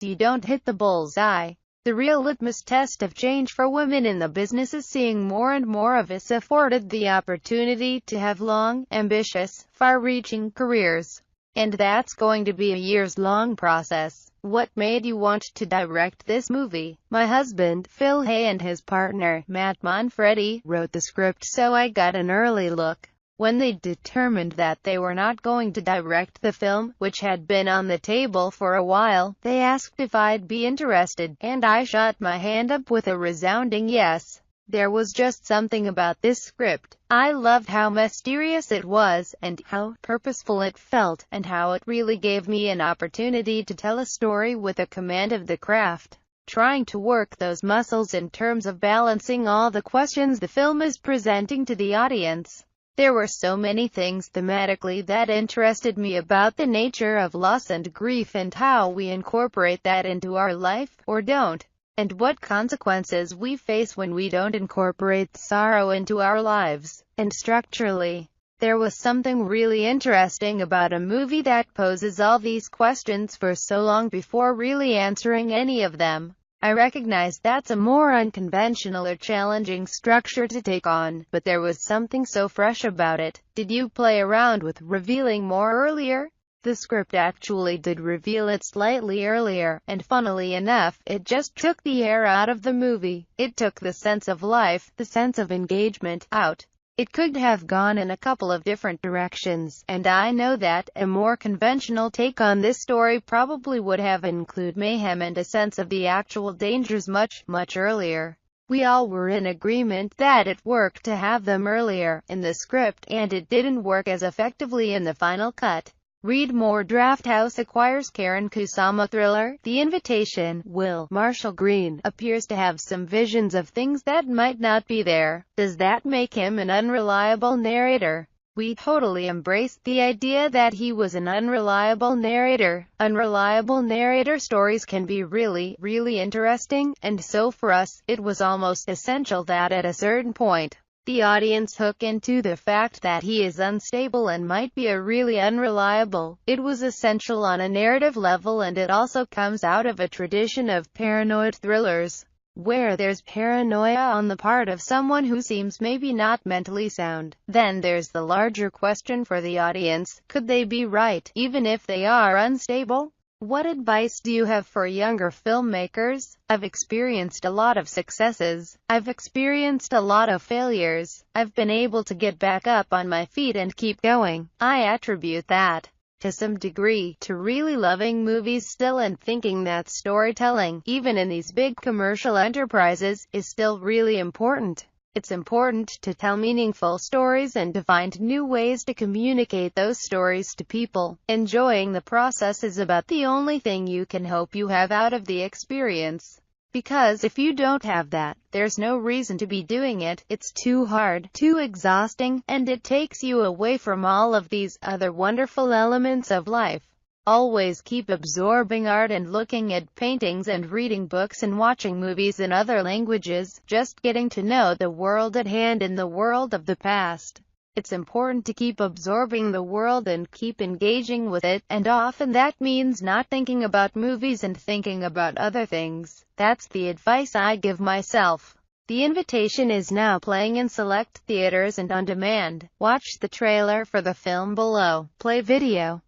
You don't hit the bullseye. The real litmus test of change for women in the business is seeing more and more of us afforded the opportunity to have long, ambitious, far-reaching careers. And that's going to be a years-long process. What made you want to direct this movie? My husband, Phil Hay, and his partner, Matt Manfredi, wrote the script, so I got an early look. When they determined that they were not going to direct the film, which had been on the table for a while, they asked if I'd be interested, and I shot my hand up with a resounding yes. There was just something about this script. I loved how mysterious it was, and how purposeful it felt, and how it really gave me an opportunity to tell a story with a command of the craft. Trying to work those muscles in terms of balancing all the questions the film is presenting to the audience. There were so many things thematically that interested me about the nature of loss and grief and how we incorporate that into our life, or don't, and what consequences we face when we don't incorporate sorrow into our lives. And structurally, there was something really interesting about a movie that poses all these questions for so long before really answering any of them. I recognize that's a more unconventional or challenging structure to take on, but there was something so fresh about it. Did you play around with revealing more earlier? The script actually did reveal it slightly earlier, and funnily enough, it just took the air out of the movie. It took the sense of life, the sense of engagement, out. It could have gone in a couple of different directions, and I know that a more conventional take on this story probably would have included mayhem and a sense of the actual dangers much earlier. We all were in agreement that it worked to have them earlier in the script, and it didn't work as effectively in the final cut. Read more. Drafthouse acquires Karyn Kusama thriller The Invitation. Will Marshall Green appears to have some visions of things that might not be there. Does that make him an unreliable narrator? We totally embraced the idea that he was an unreliable narrator. Unreliable narrator stories can be really interesting, and so for us, it was almost essential that at a certain point, the audience hook into the fact that he is unstable and might be a really unreliable. It was essential on a narrative level, and it also comes out of a tradition of paranoid thrillers, where there's paranoia on the part of someone who seems maybe not mentally sound. Then there's the larger question for the audience: could they be right, even if they are unstable? What advice do you have for younger filmmakers? I've experienced a lot of successes. I've experienced a lot of failures. I've been able to get back up on my feet and keep going. I attribute that, to some degree, to really loving movies still and thinking that storytelling, even in these big commercial enterprises, is still really important. It's important to tell meaningful stories and to find new ways to communicate those stories to people. Enjoying the process is about the only thing you can hope you have out of the experience. Because if you don't have that, there's no reason to be doing it. It's too hard, too exhausting, and it takes you away from all of these other wonderful elements of life. Always keep absorbing art and looking at paintings and reading books and watching movies in other languages, just getting to know the world at hand in the world of the past. It's important to keep absorbing the world and keep engaging with it, and often that means not thinking about movies and thinking about other things. That's the advice I give myself. The Invitation is now playing in select theaters and on demand. Watch the trailer for the film below. Play video.